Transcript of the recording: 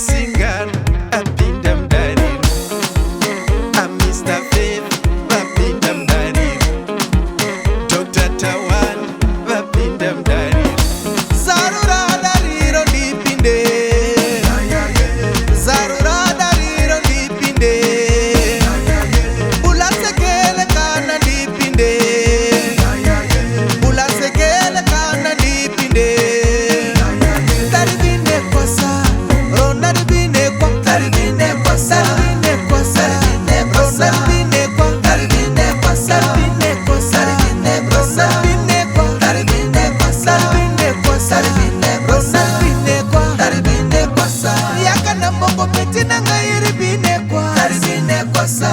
singer, I been them daddy. I'm Mr. Faith, I been them daddy. Dr. Tawan, I been them daddy. Zarura dariro dipinde. Zarura dariro dipinde. Bula sekele kana dipinde. Bula sekele kana dipinde. Daribine kwasa, ronda dibine kwa. Daribine kwasa, daribine kwasa, daribine kwasa, daribine kwa, daribine kwasa, daribine kwasa, daribine kwasa, daribine kwa, daribine kwasa, daribine kwasa, daribine kwasa, daribine kwa, daribine kwasa. Yaka na mongo peti na ngairi bine kwa, daribine kwasa.